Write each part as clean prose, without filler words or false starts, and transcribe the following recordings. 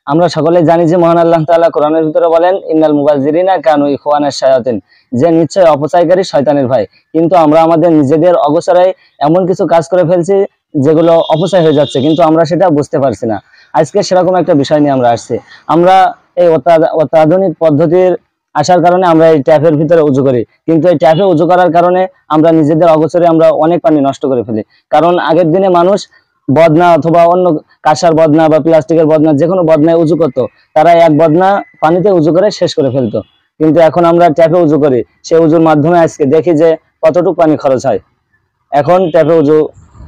আমরা সকলে জানি যে মহান আল্লাহ তাআলা কোরআনের ভিতরে বলেন ইন্নাল মুবাজ্জিরিনা কানু ইখওয়ানাশ শায়াতিন, যে নিশ্চয় অপচয়কারী শয়তানের ভাই। কিন্তু আমরা আমাদের নিজেদের অগোচরে এমন কিছু কাজ করে ফেলছি যেগুলো অপচয় হয়ে যাচ্ছে, কিন্তু আমরা সেটা বুঝতে পারছি না। আজকে সেরকম একটা বিষয় নিয়ে আমরা আসছি। আমরা এই অত্যাধুনিক পদ্ধতির আসার কারণে আমরা এই ট্যাপের ভিতরে উজু করি, কিন্তু এই ট্যাপে উজু করার কারণে আমরা নিজেদের অগোচরে আমরা অনেক পানি নষ্ট করে ফেলি। কারণ আগের দিনে মানুষ বদনা অথবা অন্য কাঁসার বদনা বা প্লাস্টিকের বদনা, যে কোনো বদনায় উজু করতো, তারা এক বদনা পানিতে উজু করে শেষ করে ফেলতো। কিন্তু এখন আমরা ট্যাপে উজু করি, সেই উজুর মাধ্যমে আজকে দেখি যে কতটুকু পানি খরচ হয়। এখন ট্যাপে উজু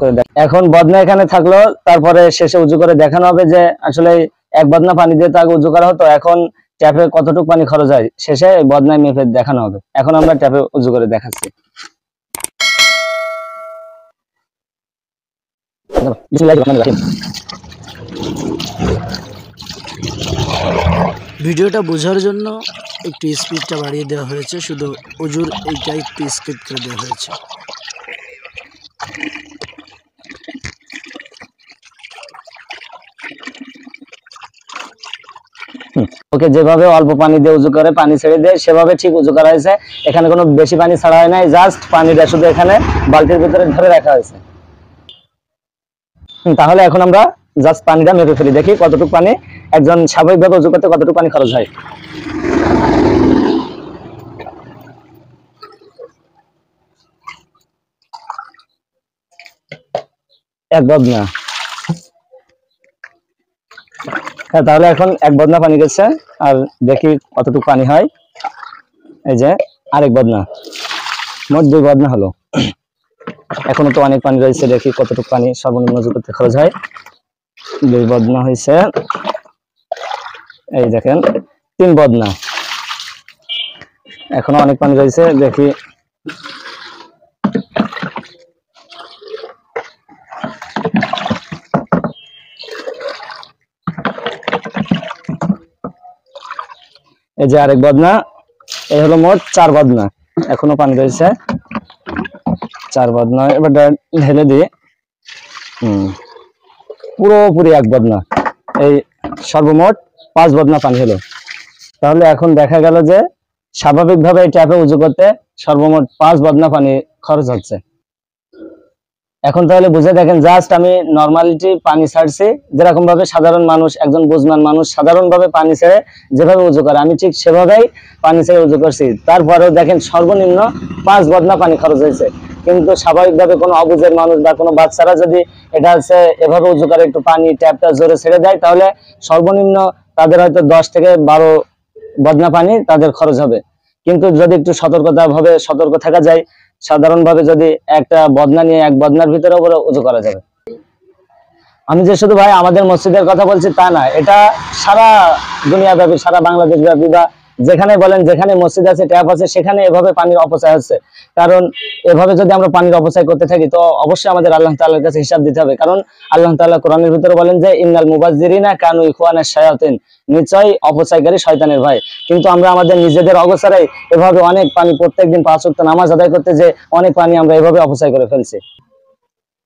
করে এখন বদনা এখানে থাকলো, তারপরে শেষে উজু করে দেখানো হবে যে আসলে এক বদনা পানি দিয়ে তো আগে উজু করা হতো, এখন ট্যাপে কতটুকু পানি খরচ হয় শেষে বদনায় মেপে দেখানো হবে। এখন আমরা ট্যাপে উজু করে দেখাচ্ছি। ভিডিওটা বোঝার জন্য একটু স্পিডটা বাড়িয়ে দেওয়া হয়েছে, শুধু উজুর এইটা একটু স্কিপ করে দেওয়া হয়েছে। ওকে যেভাবে অল্প পানি দিয়ে উজু করে পানি ছেড়ে দেয় সেভাবে ঠিক উজু করা হয়েছে। এখানে কোনো বেশি পানি ছাড়া হয় নাই, জাস্ট পানিটা শুধু এখানে বালতির ভিতরে ধরে রাখা হয়েছে। তাহলে এখন আমরা জাস্ট পানিটা মেপে ফেলি, দেখি কতটুকু পানি একজন স্বাভাবিকভাবে উজু করতে কতটুকু পানি খরচ হয়। এক বদনা। হ্যাঁ, তাহলে এখন এক বদনা পানি গেছে, আর দেখি কতটুকু পানি হয়। এই যে আরেক বদনা, মোট 2 বদনা হলো। এখনো তো অনেক পানি রয়েছে, দেখি কতটুকু পানি সর্বনিম্ন উজু করতে খরচ হয়। 2 বদনা হয়েছে, এই দেখেন 3 বদনা। এখনো অনেক পানি রয়েছে, দেখি এই যে আরেক বদনা। এই হলো মোট 4 বদনা, এখনো পানি রয়েছে 4 বদনা। এবার ঢেলে দিই। পুরোপুরি 1 বদনা, এই সর্বমোট 5 বদনা পানি হলো। তাহলে এখন দেখা গেল যে স্বাভাবিকভাবে এই ট্যাপে উজু করতে সর্বমোট 5 বদনা পানি খরচ হচ্ছে। এখন তাহলে বুঝে দেখেন, জাস্ট আমি নর্মালিটি পানি ছাড়ছি, যেরকম ভাবে সাধারণ মানুষ, একজন বুঝমান মানুষ সাধারণ ভাবে পানি ছেড়ে যেভাবে উজু করে, আমি ঠিক সেভাবেই পানি ছেড়ে উজু করছি। তারপরেও দেখেন সর্বনিম্ন 5 বদনা পানি খরচ হয়েছে। কিন্তু স্বাভাবিকভাবে কোনো অবুঝের মানুষ বা কোনো বাচ্চারা যদি এটা হচ্ছে এভাবে উজু করে, একটু পানি ট্যাপটা জোরে ছেড়ে দেয়, তাহলে সর্বনিম্ন তাদের হয়তো 10 থেকে 12 বদনা পানি তাদের খরচ হবে। কিন্তু যদি একটু সতর্ক থাকা যায়, সাধারণভাবে যদি একটা বদনা নিয়ে এক বদনার ভিতরে উজু করা যাবে। আমি যে শুধু ভাই আমাদের মসজিদের কথা বলছি তা না, এটা সারা দুনিয়া ব্যাপী, সারা বাংলাদেশ ব্যাপী, বা যেখানে বলেন যেখানে মসজিদ আছে, ট্যাপ আছে, সেখানে এভাবে পানির অপচয় হচ্ছে। কারণ এভাবে যদি আমরা পানির অপচয় করতে থাকি, তো অবশ্যই আমাদের আল্লাহ তাআলার কাছে হিসাব দিতে হবে। কারণ আল্লাহ তাআলা কোরআনের ভিতরে বলেন যে ইন্নাল মুবাজ্জিরিনা কানু ইখওয়ানাশ শায়াতিন, নিশ্চয়ই অপচয়কারী শয়তানের ভাই। কিন্তু আমরা আমাদের নিজেদের অগোচরে এভাবে অনেক পানি, প্রত্যেকদিন 5 ওয়াক্ত নামাজ আদায় করতে যে অনেক পানি আমরা এভাবে অপচয় করে ফেলছি।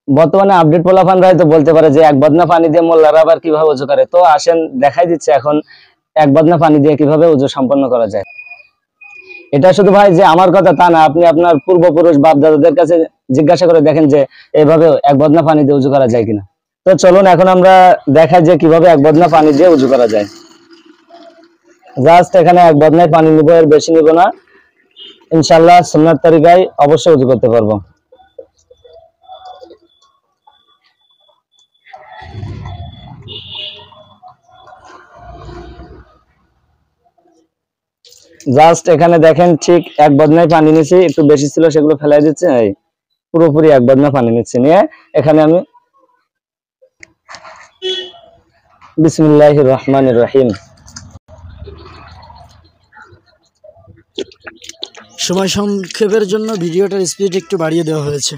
বর্তমানে আপডেট পোলাপানরা হয়তো বলতে পারে যে 1 বদনা পানি দিয়ে মোল্লারা আবার কিভাবে উজু করে। তো আসেন দেখাই দিচ্ছে এখন 1 বদনা পানি দিয়ে কিভাবে উজু সম্পন্ন করা যায়। এটা শুধু ভাই যে আমার কথা তা না, আপনি আপনার পূর্বপুরুষ বাপ দাদাদের কাছে জিজ্ঞাসা করে দেখেন যে এভাবে 1 বদনা পানি দিয়ে উজু করা যায় কিনা। তো চলুন এখন আমরা দেখাই যে কিভাবে 1 বদনা পানি দিয়ে উজু করা যায়। জাস্ট এখানে 1 বদনায় পানি নিব, এর বেশি নিব না। ইনশাআল্লাহ সুন্নাত তরিকায় অবশ্যই উজু করতে পারবো। জাস্ট এখানে দেখেন ঠিক 1 বদনায় পানি নিছি, একটু বেশি ছিল সেগুলো ফেলাই দিচ্ছে। এই পুরোপুরি 1 বদনা পানি নিচ্ছি, নিয়ে এখানে আমি বিসমিল্লাহির রহমানির রহিম। সময় সংক্ষেপের জন্য ভিডিওটার স্পিড একটু বাড়িয়ে দেওয়া হয়েছে।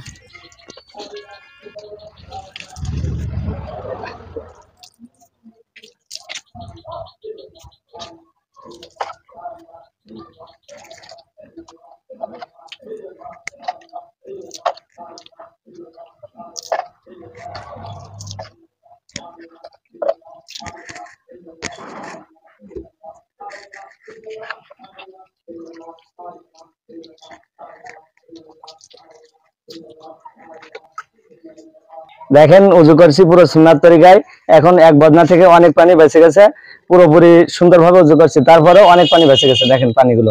দেখেন উজু করছি পুরো সুন্নাত তরিকায়, এখন এক বদনা থেকে অনেক পানি বেঁচে গেছে, পুরোপুরি সুন্দরভাবে উজু করছি, তারপরেও অনেক পানি বেঁচে গেছে। দেখেন পানিগুলো,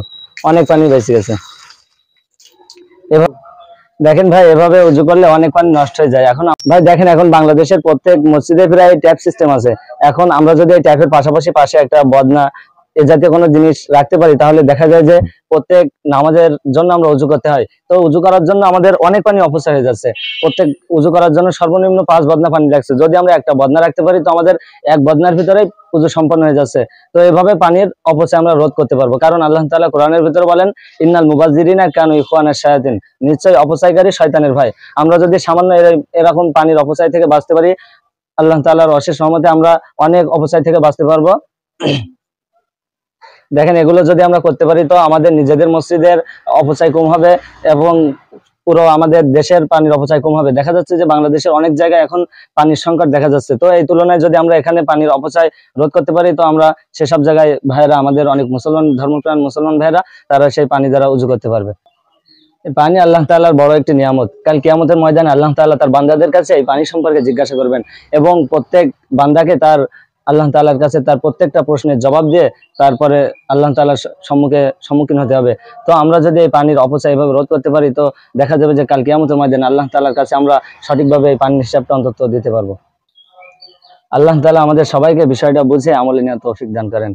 অনেক পানি বেঁচে গেছে। দেখেন ভাই, এভাবে উজু করলে অনেক পানি নষ্ট হয়ে যায়। এখন ভাই দেখেন, এখন বাংলাদেশের প্রত্যেক মসজিদে প্রায় ট্যাপ সিস্টেম আছে। এখন আমরা যদি এই ট্যাপের পাশাপাশি পাশে একটা বদনা এ জাতীয় কোনো জিনিস রাখতে পারি, তাহলে দেখা যায় যে প্রত্যেক নামাজের জন্য আমরা উজু করতে হয়, তো উজু করার জন্য আমাদের অনেক পানি অপচয় হয়ে যাচ্ছে। প্রত্যেক উজু করার জন্য সর্বনিম্ন 5 বদনা পানি লাগছে, যদি আমরা একটা বদনা রাখতে পারি তো আমাদের এক বদনার ভিতরেই উজু সম্পন্ন হয়ে যাচ্ছে। তো এভাবে পানির অপচয় আমরা রোধ করতে পারবো, কারণ আল্লাহ তাআলা কোরআনের ভিতরে বলেন, ইন্নাল মুবাজ্জিরিনা কানু ইখওয়ানাশ শায়াতিন, নিশ্চয়ই অপচয়কারী শয়তানের ভাই। আমরা যদি সামান্য এরকম পানির অপচয় থেকে বাঁচতে পারি, আল্লাহ তাআলার অশেষ রহমতে আমরা অনেক অপচয় থেকে বাঁচতে পারবো। দেখেন, এগুলো যদি আমরা করতে পারি তো আমাদের নিজেদের মসজিদের অপচয় কম হবে এবং পুরো আমাদের দেশের পানির অপচয় কম হবে। দেখা যাচ্ছে যে বাংলাদেশের অনেক জায়গায় এখন পানির সংকট দেখা যাচ্ছে, তো এই তুলনায় যদি আমরা এখানে পানির অপচয় রোধ করতে পারি, তো আমরা সেসব জায়গায় ভাইয়েরা, আমাদের অনেক মুসলমান ধর্মপ্রাণ মুসলমান ভাইয়েরা, তারা সেই পানি দ্বারা উজু করতে পারবে। এই পানি আল্লাহ তাআলার বড় একটি নিয়ামত। কাল কিয়ামতের ময়দানে আল্লাহ তাআলা তার বান্দাদের কাছে এই পানি সম্পর্কে জিজ্ঞাসা করবেন এবং প্রত্যেক বান্দাকে তার আল্লাহ তাআলার কাছে তার প্রত্যেকটা প্রশ্নের জবাব দিয়ে তারপরে আল্লাহ তাআলার সম্মুখীন হতে হবে। তো আমরা যদি এই পানির অপচয় এভাবে রোধ করতে পারি, তো দেখা যাবে যে কাল কিয়ামতের ময়দানে আল্লাহ তাআলার কাছে আমরা সঠিকভাবে এই পানির হিসাবটা অন্তত দিতে পারবো। আল্লাহ তাআলা আমাদের সবাইকে বিষয়টা বুঝে আমলে নেওয়ার তৌফিক দান করেন।